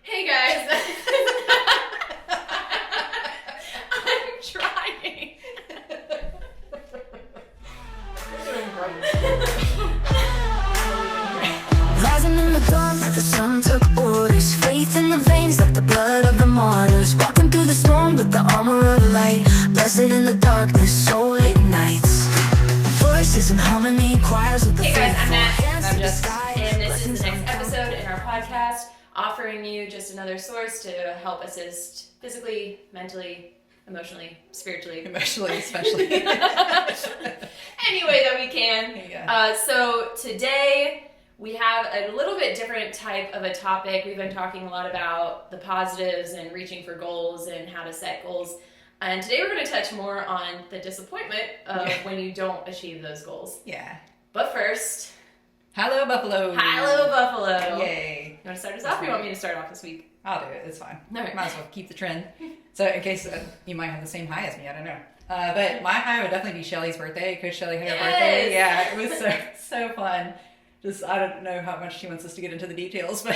Hey guys. I'm trying. Rising in the dawn, the sun took orders. Faith in the veins, like the blood of the martyrs. Walking through the storm with the armor of light. Blessed in the darkness, soul ignites. Voices in harmony, choirs with the Hey guys, I'm faithful. Nat. Hands I'm to the Jess. sky, And this is blessings the on next down. episode in our podcast, offering you just another source to help assist physically, mentally, emotionally, spiritually. Emotionally, especially. Any way that we can. Yeah. So today we have a little bit different type of a topic. We've been talking a lot about the positives and reaching for goals and how to set goals. And today we're going to touch more on the disappointment of when you don't achieve those goals. Yeah. But first, Hello, Buffalo. hello Buffalo. Yay. You want to start us off or you want me to start off this week? I'll do it. It's fine. All right. Might as well keep the trend. So in case you might have the same high as me, I don't know. But my high would definitely be Shelly's birthday. Coach Shelly had her birthday. Yeah, it was so fun. Just, I don't know how much she wants us to get into the details, but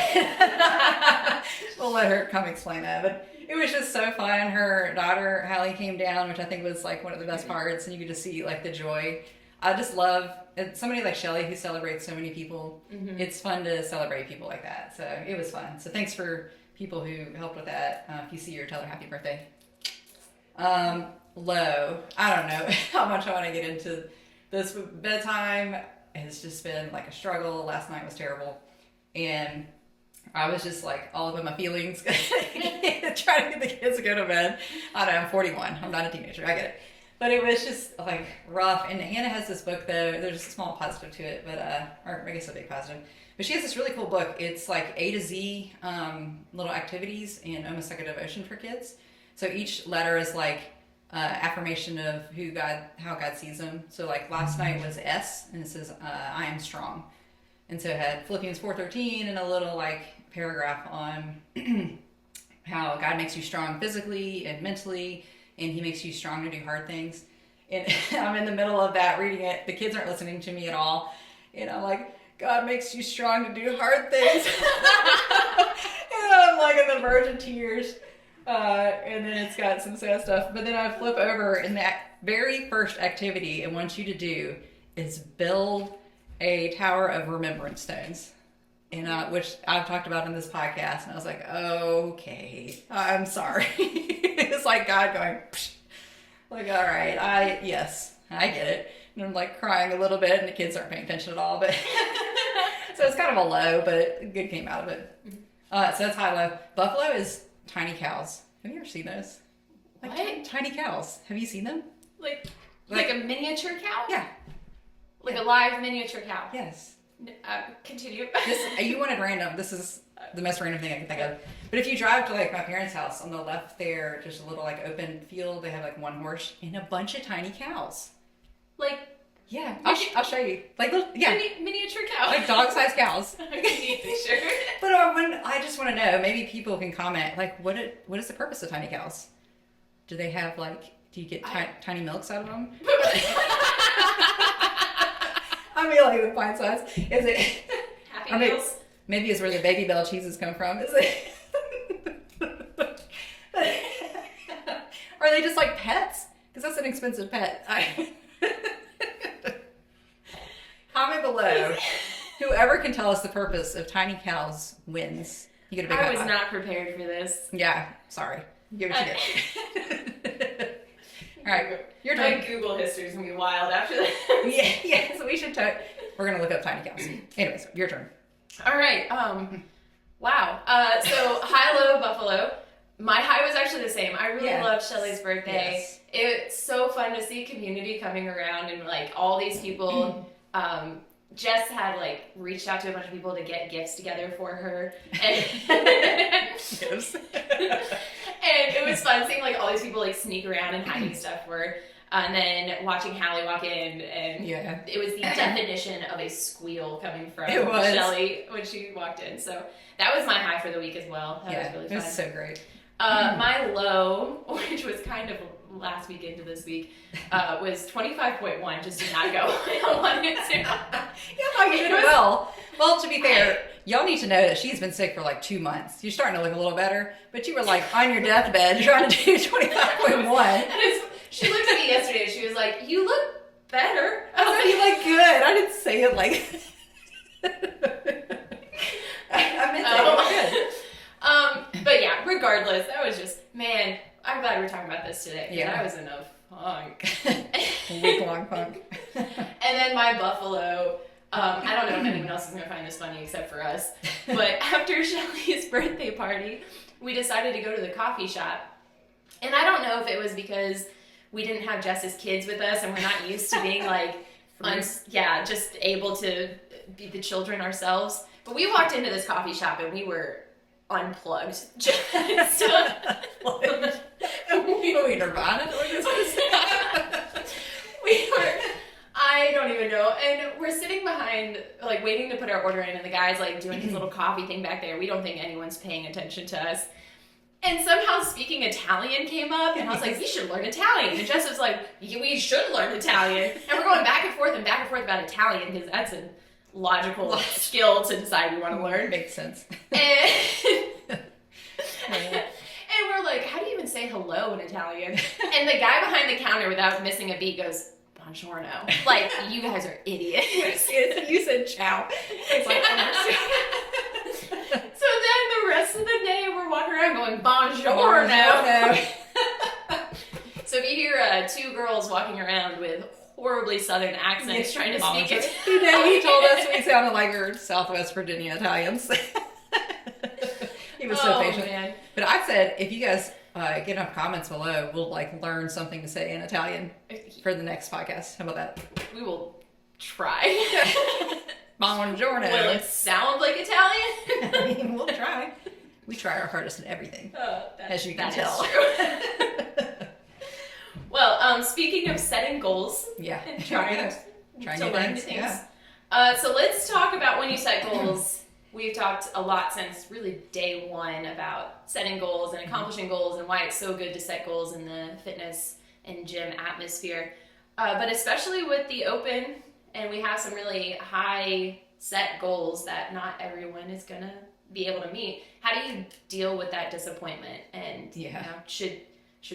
we'll let her come explain that. But it was just so fun. Her daughter, Hallie, came down, which I think was like one of the best parts, and you could just see like the joy. I just love somebody like Shelly who celebrates so many people. Mm-hmm. It's fun to celebrate people like that. So it was fun. So thanks for people who helped with that. If you see her, tell her happy birthday. Low. I don't know how much I want to get into this. Bedtime has just been like a struggle. Last night was terrible. And I was just like all up in my feelings trying to get the kids to go to bed. I don't know, I'm 41. I'm not a teenager. I get it. But it was just like rough. And Hannah has this book though. There's a small positive to it, but or I guess a big positive. But she has this really cool book. It's like A to Z little activities and almost like a devotion for kids. So each letter is like affirmation of how God sees them. So like last night was S, and it says I am strong. And so it had Philippians 4:13 and a little like paragraph on how God makes you strong physically and mentally, and He makes you strong to do hard things. And I'm in the middle of that reading it. The kids aren't listening to me at all, and I'm like, God makes you strong to do hard things. And I'm like on the verge of tears. And then it's got some sad stuff. But then I flip over, and that very first activity it wants you to do is build a tower of remembrance stones. And which I've talked about in this podcast. And I was like, okay, I'm sorry. It's like God going, psh. Like, all right, yes, I get it. And I'm like crying a little bit, and the kids aren't paying attention at all. But so it's kind of a low, but good came out of it. So that's high low. Buffalo is tiny cows. Have you ever seen those? Like What? tiny cows. Have you seen them? Like a miniature cow? Yeah. Like a live miniature cow? Yes. Continue. You wanted random. This is the most random thing I can think of. But if you drive to like my parents' house, on the left there, there's a little like open field. They have like one horse and a bunch of tiny cows. Like Yeah, I'll show you. Like little, yeah, miniature cow. like dog-sized cows. I need a picture. But I just want to know. Maybe people can comment. Like, what is the purpose of tiny cows? Do they have like? Do you get tiny milks out of them? I mean, like the pint size. Is it? Happy Meals. Maybe it's where the baby bell cheeses come from. Is it? Are they just like pets? Because that's an expensive pet. Comment below. Whoever can tell us the purpose of tiny cows wins. You get a big I high was five. not prepared for this. Yeah, sorry. Give it to you. All right, your My turn. Google history is gonna be wild after this. Yeah. So we should talk. We're gonna look up tiny cows. Anyways, your turn. All right. Wow. So high-low Buffalo. My high was actually the same. I really loved Shelly's birthday. Yes. It's so fun to see community coming around and like all these people. Jess had like reached out to a bunch of people to get gifts together for her, and Gifts. and it was fun seeing like all these people like sneak around and hiding stuff for her. And then watching Hallie walk in, and it was the definition of a squeal coming from It was. Shelly when she walked in. So that was my high for the week as well. That was really fun. It was so great. My low, which was kind of last week into this week, was 25.1. Just did not go. I wanted to. Yeah, I thought you did well. Well, to be fair, y'all need to know that she's been sick for like 2 months. You're starting to look a little better, but you were like on your deathbed trying to do 25.1. She looked at me yesterday and she was like, "You look better." I was You look good. I didn't say it like. I meant that. You look good. But yeah, regardless, that was just, man, I'm glad we're talking about this today. Yeah. I was in a funk. Week-long funk. And then my buffalo, I don't know if anyone else is going to find this funny except for us, but after Shelly's birthday party, we decided to go to the coffee shop. And I don't know if it was because we didn't have Jess's kids with us and we're not used to being like, just able to be the children ourselves. But we walked into this coffee shop and we were unplugged. Just we Nirvana? we were, I don't even know. And we're sitting behind, like waiting to put our order in, and the guy's like doing his little coffee thing back there. We don't think anyone's paying attention to us. And somehow speaking Italian came up, and I was like, we should learn Italian. And Jess was like, we should learn Italian. And we're going back and forth about Italian, because that's a logical skill to decide we want to learn. Makes sense. And we're like, how do you even say hello in Italian? And the guy behind the counter, without missing a beat, goes, "Buongiorno." Like, you guys are idiots. You said ciao. It's like, So then the rest of the day, we're walking around going, "Buongiorno." So if you hear two girls walking around with horribly southern accents trying to speak it. You know, he told us we sounded like we were Southwest Virginia Italians. He was so patient. Man. But I said, if you guys get enough comments below, we'll like learn something to say in Italian for the next podcast. How about that? We will try. Buongiorno. Will it sound like Italian? I mean, we'll try. We try our hardest in everything, as you can tell. True. Well, speaking of setting goals, yeah, and trying to learn new things. Yeah. So let's talk about when you set goals. We've talked a lot since really day one about setting goals and accomplishing goals and why it's so good to set goals in the fitness and gym atmosphere. But especially with the open, and we have some really high set goals that not everyone is going to be able to meet. How do you deal with that disappointment? And you know, should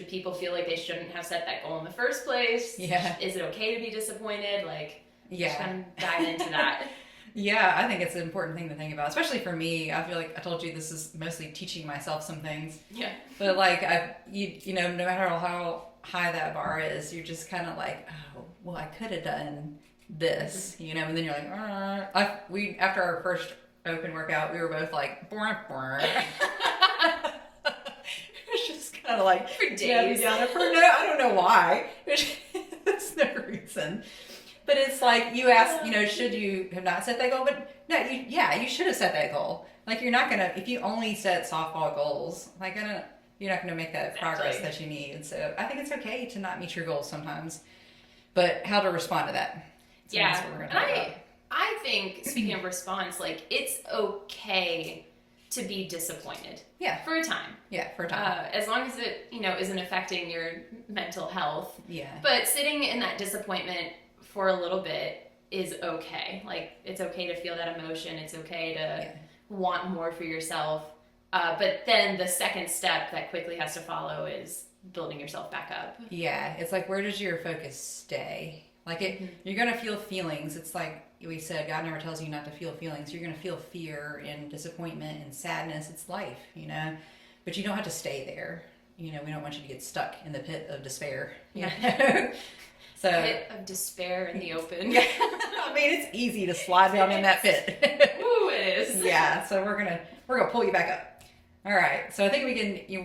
people feel like they shouldn't have set that goal in the first place? Yeah. Is it okay to be disappointed? Like, yeah. Just kind of dive into that. Yeah, I think it's an important thing to think about, especially for me. I feel like I told you this is mostly teaching myself some things. Yeah. But like you know, no matter how high that bar is, you're just kind of like, oh, well, I could have done this, you know, and then you're like, we after our first open workout, we were both like, it's just kind of like for days. Yeah, I don't know why. There's no reason. But it's like you ask, you know, should you have not set that goal? But no, you should have set that goal. Like you're not gonna, if you only set softball goals, like you're not gonna make that progress that you need. So I think it's okay to not meet your goals sometimes, but how to respond to that. So yeah, that's what we're gonna talk about. I think speaking of response, like it's okay to be disappointed. Yeah. For a time. Yeah, for a time. As long as it, you know, isn't affecting your mental health. Yeah. But sitting in that disappointment for a little bit is okay. Like, it's okay to feel that emotion. It's okay to want more for yourself. But then the second step that quickly has to follow is building yourself back up. Yeah. It's like, where does your focus stay? Like, you're going to feel feelings. It's like we said, God never tells you not to feel feelings. You're going to feel fear and disappointment and sadness. It's life, you know? But you don't have to stay there. You know, we don't want you to get stuck in the pit of despair. You know? So, pit of despair in the open. Yeah. I mean, it's easy to slide down in that pit. Ooh, it is. Yeah. So we're gonna pull you back up. All right. So I think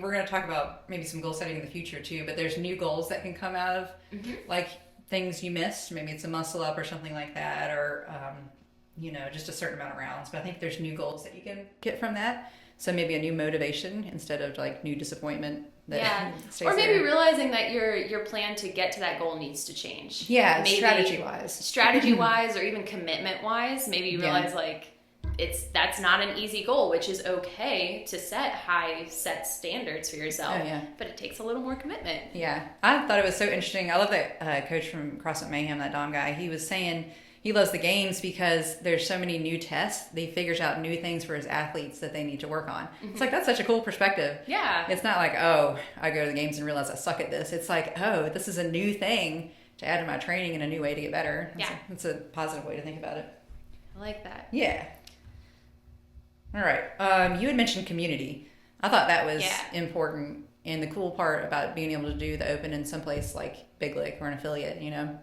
we're gonna talk about maybe some goal setting in the future too. But there's new goals that can come out of like things you missed. Maybe it's a muscle up or something like that, or you know, just a certain amount of rounds. But I think there's new goals that you can get from that. So maybe a new motivation instead of like new disappointment. That stays or maybe there. Realizing that your plan to get to that goal needs to change. Yeah, maybe strategy wise, or even commitment wise. Maybe you realize like that's not an easy goal, which is okay to set standards for yourself. Oh, yeah. But it takes a little more commitment. Yeah. I thought it was so interesting. I love that coach from CrossFit Mayhem, that Dom guy. He was saying he loves the games because there's so many new tests. He figures out new things for his athletes that they need to work on. It's like, that's such a cool perspective. Yeah. It's not like, oh, I go to the games and realize I suck at this. It's like, oh, this is a new thing to add to my training and a new way to get better. It's a positive way to think about it. I like that. Yeah. All right. You had mentioned community. I thought that was important. And the cool part about being able to do the open in some place like Big Lick or an affiliate, you know,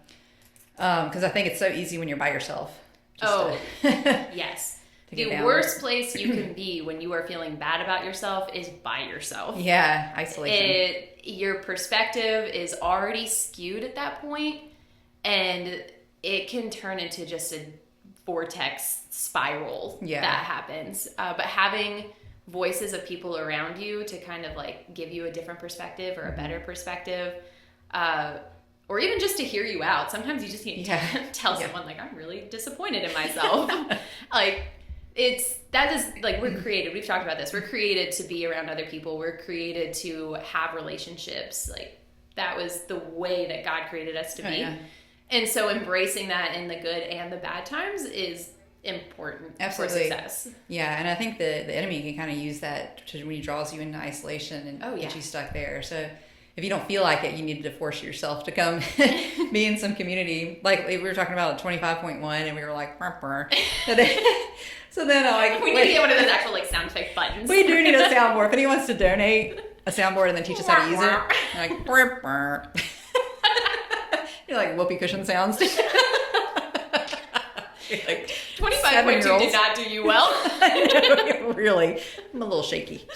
because I think it's so easy when you're by yourself. Yes. The down. worst place you can be when you are feeling bad about yourself is by yourself. Yeah, isolation. Your perspective is already skewed at that point, and it can turn into just a vortex spiral that happens. But having voices of people around you to kind of like give you a different perspective or a better perspective, or even just to hear you out. Sometimes you just need to tell someone like, I'm really disappointed in myself. Like, that is like, we're created. We've talked about this. We're created to be around other people. We're created to have relationships. Like, that was the way that God created us to be. And so embracing that in the good and the bad times is important for success. Yeah, and I think the enemy can kind of use that to when he draws you into isolation and get you stuck there. So if you don't feel like it, you need to force yourself to come be in some community. Like we were talking about 25.1 and we were like, burr, burr. So then I like... We need to get one of those actual like sound effect buttons. We do need a soundboard. If anyone wants to donate a soundboard and then teach us how to use it, like, burr, burr. You're like whoopee cushion sounds. Like 25.2 did not do you well. I know, really. I'm a little shaky.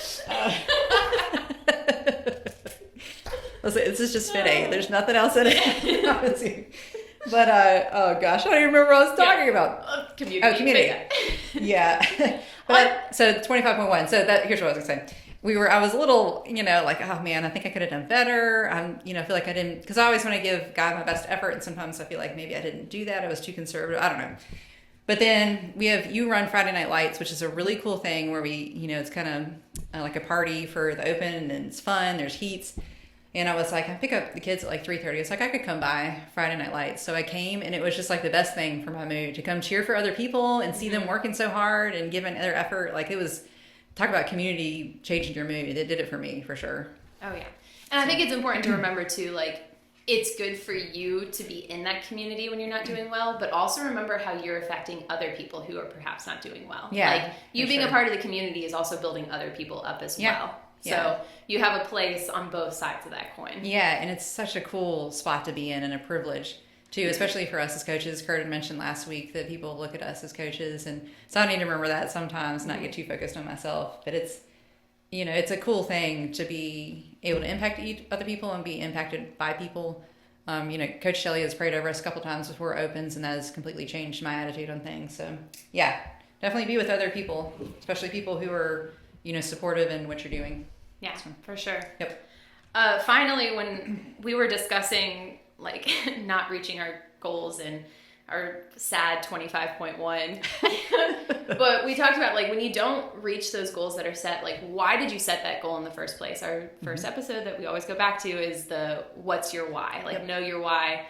This is just Fit 8. There's nothing else in it. But, oh gosh, I don't even remember what I was talking about. Community. Oh, community. Yeah. But so 25.1. So here's what I was going to say. I was a little, like, oh man, I think I could have done better. I feel like I didn't, because I always want to give God my best effort, and sometimes I feel like maybe I didn't do that. I was too conservative. I don't know. But then you run Friday Night Lights, which is a really cool thing where it's kind of like a party for the open, and it's fun. There's heats. And I was like, I pick up the kids at like 3:30. It's like, I could come by Friday Night Lights. So I came, and it was just like the best thing for my mood to come cheer for other people and see them working so hard and giving their effort. Like, it was, talk about community changing your mood. It did it for me, for sure. Oh, yeah. And I think it's important to remember, too, like, it's good for you to be in that community when you're not doing well, but also remember how you're affecting other people who are perhaps not doing well. Yeah, like, you being a part of the community is also building other people up as well. So you have a place on both sides of that coin. Yeah, and it's such a cool spot to be in and a privilege, too, especially for us as coaches. Kurt had mentioned last week that people look at us as coaches, and so I need to remember that sometimes, not get too focused on myself. But it's, it's a cool thing to be able to impact other people and be impacted by people. Coach Shelley has prayed over us a couple times before it opens, and that has completely changed my attitude on things. So, yeah, definitely be with other people, especially people who are, supportive in what you're doing. Yeah, for sure. Yep. Finally, when we were discussing, like, not reaching our goals and our sad 25.1, but we talked about, like, when you don't reach those goals that are set, like, why did you set that goal in the first place? Our first episode that we always go back to is what's your why? Like, know your why.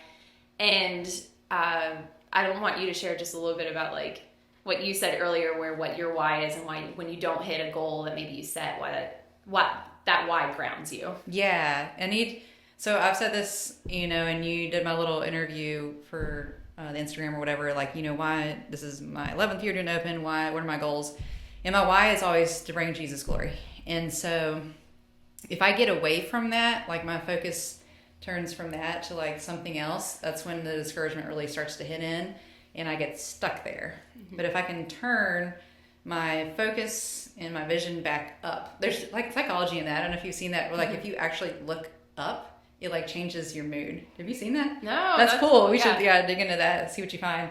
And I don't want you to share just a little bit about, like, what you said earlier, what your why is, and why when you don't hit a goal that maybe you set, what that why grounds you. Yeah, and so I've said this, and you did my little interview for the Instagram or whatever, like, why this is my 11th year doing open, what are my goals? And my why is always to bring Jesus glory. And so if I get away from that, like my focus turns from that to like something else, that's when the discouragement really starts to hit in and I get stuck there. Mm-hmm. But if I can turn my focus and my vision back up, there's like psychology in that. I don't know if you've seen that, where like if you actually look up, it like changes your mood. Have you seen that? No. That's cool. We should dig into that, see what you find.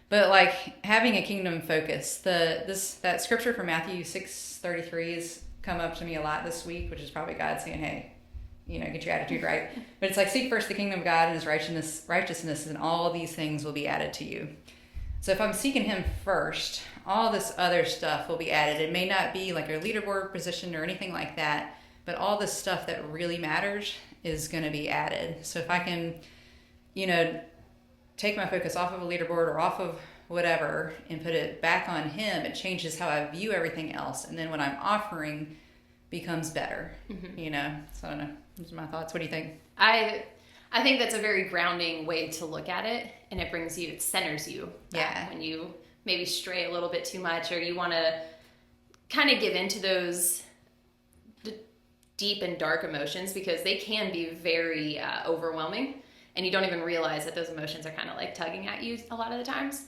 But like having a kingdom focus, that scripture from Matthew 6:33 has come up to me a lot this week, which is probably God saying, hey, get your attitude right. But it's like, seek first the kingdom of God and his righteousness, and all these things will be added to you. So if I'm seeking him first, all this other stuff will be added. It may not be like a leaderboard position or anything like that, but all the stuff that really matters is going to be added. So if I can, take my focus off of a leaderboard or off of whatever and put it back on him, it changes how I view everything else. And then what I'm offering becomes better, So I don't know. Those are my thoughts. What do you think? I think that's a very grounding way to look at it, and it centers you. Yeah. When you maybe stray a little bit too much, or you want to kind of give into those deep and dark emotions, because they can be very overwhelming, and you don't even realize that those emotions are kind of like tugging at you a lot of the times.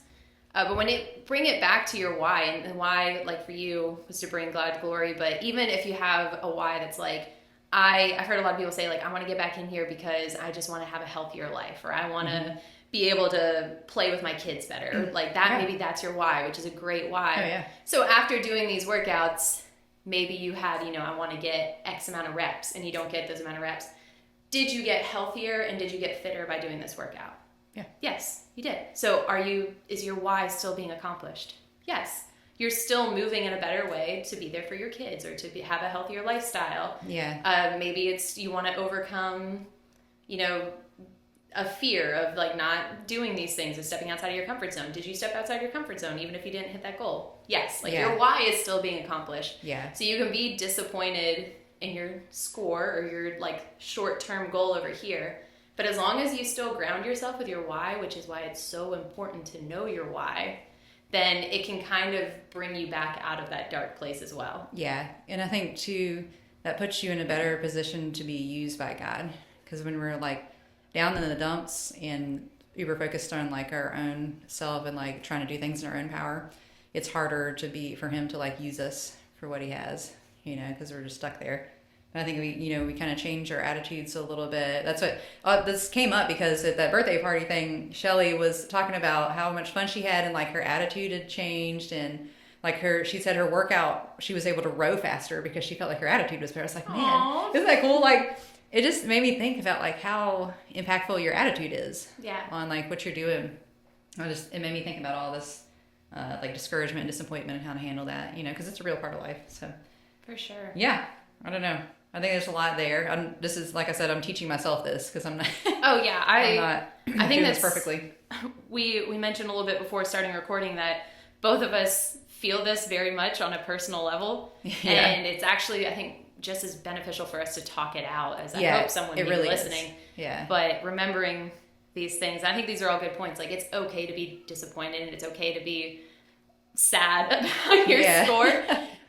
But when bring it back to your why, and the why, like for you, was to bring God glory. But even if you have a why that's like, I've heard a lot of people say, like, I want to get back in here because I just want to have a healthier life, or I want to be able to play with my kids better. Like that, maybe that's your why, which is a great why. Oh, yeah. So after doing these workouts, maybe you had, I want to get X amount of reps, and you don't get those amount of reps. Did you get healthier and did you get fitter by doing this workout? Yeah. Yes, you did. So is your why still being accomplished? Yes. You're still moving in a better way to be there for your kids, or to have a healthier lifestyle. Yeah. Maybe it's you want to overcome, a fear of like not doing these things, of stepping outside of your comfort zone. Did you step outside your comfort zone even if you didn't hit that goal? Yes. Your why is still being accomplished. Yeah. So you can be disappointed in your score or your like short-term goal over here, but as long as you still ground yourself with your why, which is why it's so important to know your why, then it can kind of bring you back out of that dark place as well. Yeah. And I think too, that puts you in a better position to be used by God. Because when we're like down in the dumps and uber focused on like our own self and like trying to do things in our own power, it's harder for him to like use us for what he has, because we're just stuck there. And I think we kind of change our attitudes a little bit. That's what this came up, because at that birthday party thing, Shelly was talking about how much fun she had, and like her attitude had changed, and like she said her workout, she was able to row faster because she felt like her attitude was better. I was like, man, Aww. Isn't that cool? Like, it just made me think about like how impactful your attitude is on like what you're doing. It made me think about all this like discouragement and disappointment and how to handle that, because it's a real part of life. So for sure. Yeah. I don't know. I think there's a lot there. This is, like I said, I'm teaching myself this because I'm not. Oh yeah, I think that's perfectly. We mentioned a little bit before starting recording that both of us feel this very much on a personal level, and it's actually, I think, just as beneficial for us to talk it out as I hope someone be really listening. Is. Yeah. But remembering these things, I think these are all good points. Like, it's okay to be disappointed, and it's okay to be sad about your score.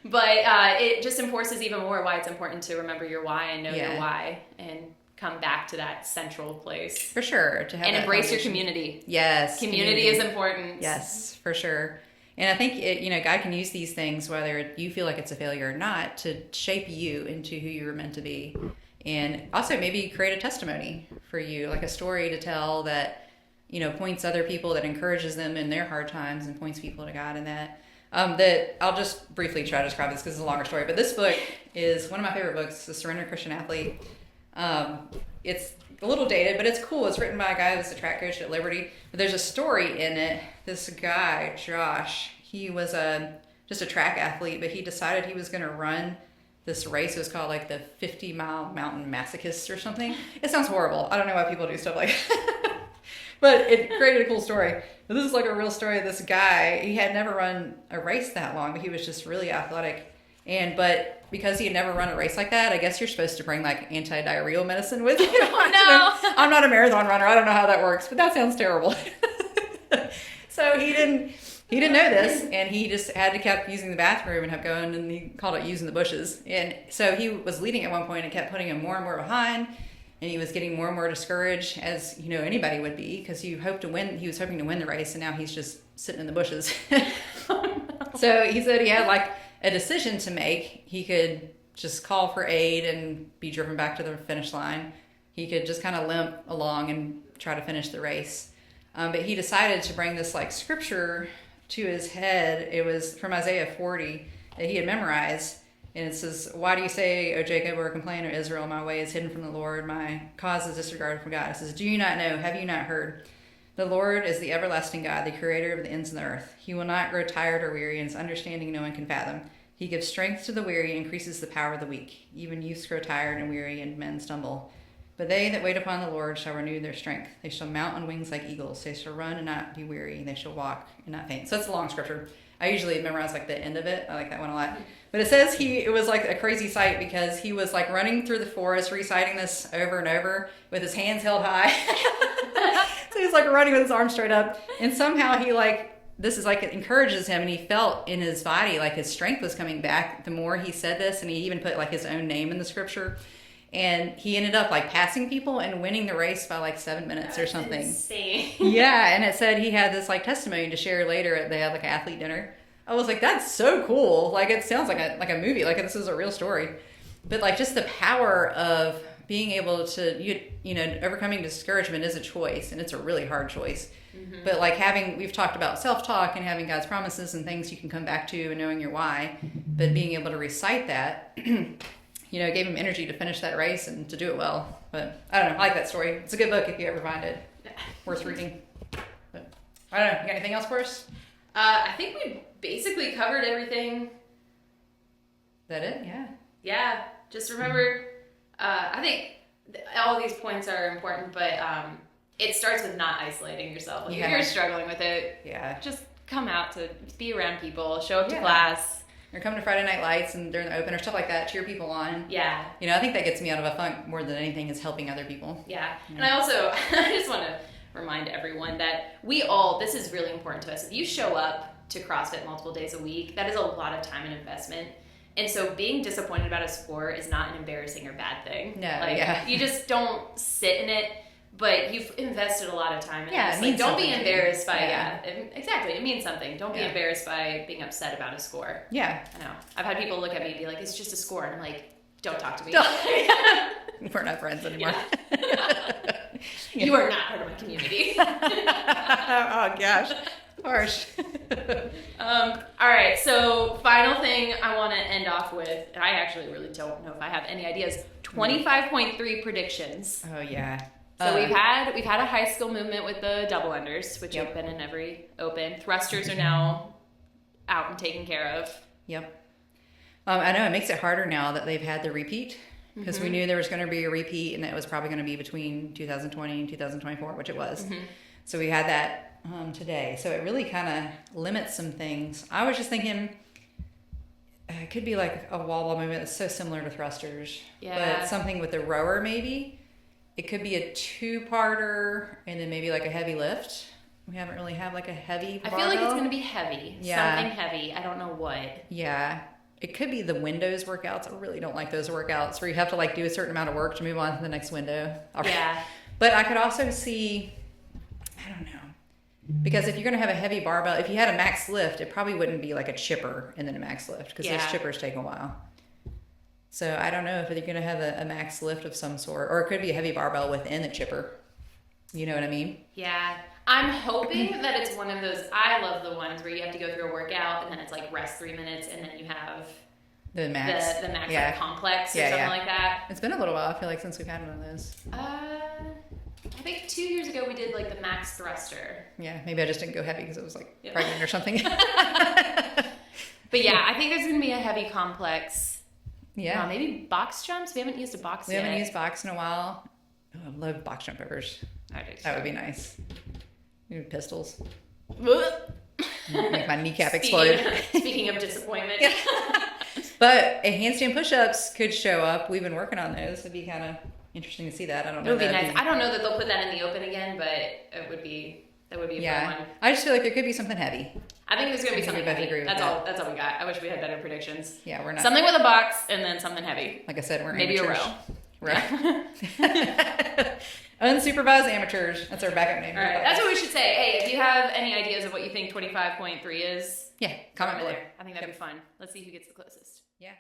But it just enforces even more why it's important to remember your why and know your why, and come back to that central place. For sure. To have and embrace your community. Yes. Community is important. Yes, for sure. And I think, God can use these things, whether you feel like it's a failure or not, to shape you into who you were meant to be. And also maybe create a testimony for you, like a story to tell that, points other people, that encourages them in their hard times and points people to God in that. That I'll just briefly try to describe this because it's a longer story. But this book is one of my favorite books, The Surrendered Christian Athlete. It's a little dated, but it's cool. It's written by a guy that's a track coach at Liberty. But there's a story in it. This guy, Josh, he was just a track athlete, but he decided he was going to run this race. It was called like the 50-mile mountain masochist or something. It sounds horrible. I don't know why people do stuff like that. But it created a cool story. But this is like a real story of this guy. He had never run a race that long, but he was just really athletic. But because he had never run a race like that, I guess you're supposed to bring like anti-diarrheal medicine with you. No. I'm not a marathon runner. I don't know how that works, but that sounds terrible. So he didn't know this, and he just had to keep using the bathroom and kept going, and he called it using the bushes. And so he was leading at one point and kept putting him more and more behind. And he was getting more and more discouraged, as anybody would be, because he was hoping to win the race, and now he's just sitting in the bushes. So he said he had like a decision to make. He could just call for aid and be driven back to the finish line. He could just kind of limp along and try to finish the race. But he decided to bring this like scripture to his head. It was from Isaiah 40 that he had memorized. And it says, "Why do you say, O Jacob, or complain, O Israel, my way is hidden from the Lord, my cause is disregarded from God?" It says, "Do you not know? Have you not heard? The Lord is the everlasting God, the creator of the ends of the earth. He will not grow tired or weary, and his understanding no one can fathom. He gives strength to the weary and increases the power of the weak. Even youths grow tired and weary, and men stumble. But they that wait upon the Lord shall renew their strength. They shall mount on wings like eagles. They shall run and not be weary. They shall walk and not faint. So it's a long scripture. I usually memorize like the end of it. I like that one a lot. But it says it was like a crazy sight because he was like running through the forest, reciting this over and over with his hands held high. So he's like running with his arms straight up. And somehow it encourages him, and he felt in his body like his strength was coming back the more he said this, and he even put like his own name in the scripture. And he ended up like passing people and winning the race by like 7 minutes or something. Insane. Yeah, and it said he had this like testimony to share later. They had like an athlete dinner. I was like, that's so cool. Like it sounds like a movie. Like this is a real story. But like just the power of being able to overcoming discouragement is a choice, and it's a really hard choice. Mm-hmm. But like we've talked about self-talk and having God's promises and things you can come back to and knowing your why. But being able to recite that. Gave him energy to finish that race and to do it well. But I don't know. I like that story. It's a good book if you ever find it. Worth reading. But I don't know. You got anything else for us? I think we basically covered everything. Is that it? Yeah. Yeah. Just remember, I think all these points are important, but it starts with not isolating yourself. Like if you're struggling with it, just come out to be around people, show up to class. Or come to Friday Night Lights and during the open or stuff like that, cheer people on. Yeah. I think that gets me out of a funk more than anything is helping other people. Yeah. And I just want to remind everyone that this is really important to us. If you show up to CrossFit multiple days a week, that is a lot of time and investment. And so being disappointed about a score is not an embarrassing or bad thing. No, You just don't sit in it. But you've invested a lot of time in this. It means don't be embarrassed by exactly. It means something. Don't be embarrassed by being upset about a score. Yeah. I know. I've had people look at me and be like, "It's just a score," and I'm like, "Don't talk to me. We're not friends anymore." You are not part of my community. Oh gosh, harsh. All right. So final thing I want to end off with, and I actually really don't know if I have any ideas. 25.3 predictions. Oh yeah. So we've had a high skill movement with the double unders, which have been in every open. Thrusters are now out and taken care of. Yep. I know it makes it harder now that they've had the repeat, because we knew there was going to be a repeat, and it was probably going to be between 2020 and 2024, which it was. Mm-hmm. So we had that today. So it really kind of limits some things. I was just thinking it could be like a wall-ball movement that's so similar to thrusters. Yeah. But something with the rower maybe. It could be a two-parter and then maybe like a heavy lift. We haven't really had like a heavy barbell. I feel like it's going to be heavy. Yeah. Something heavy. I don't know what. Yeah. It could be the windows workouts. I really don't like those workouts where you have to like do a certain amount of work to move on to the next window. Yeah. But I could also see, I don't know. Because if you're going to have a heavy barbell, if you had a max lift, it probably wouldn't be like a chipper and then a max lift, because those chippers take a while. So I don't know if you're going to have a max lift of some sort, or it could be a heavy barbell within the chipper. You know what I mean? Yeah. I'm hoping that it's one of those, I love the ones where you have to go through a workout and then it's like rest 3 minutes and then you have the max, like complex or something like that. It's been a little while, I feel like, since we've had one of those. I think 2 years ago we did like the max thruster. Yeah, maybe I just didn't go heavy because it was like pregnant or something. But yeah, I think there's going to be a heavy complex. Yeah. Maybe box jumps. We haven't used a box yet. We haven't used box in a while. Oh, I love box jump overs. That would be nice. Maybe pistols. Make my kneecap explode. Speaking of disappointment. But handstand push-ups could show up. We've been working on those. It'd be kind of interesting to see that. I don't know. It would be nice. I don't know that they'll put that in the open again, but that would be a fun one. I just feel like there could be something heavy. I think there's going to be something heavy. That's that. all we got. I wish we had better predictions. Yeah, we're not. Something with a box and then something heavy. Like I said, we're maybe amateurs. A row. Unsupervised amateurs. That's our backup name. All right, that's what we should say. Hey, if you have any ideas of what you think 25.3 is, comment below. I think that'd be fun. Let's see who gets the closest. Yeah.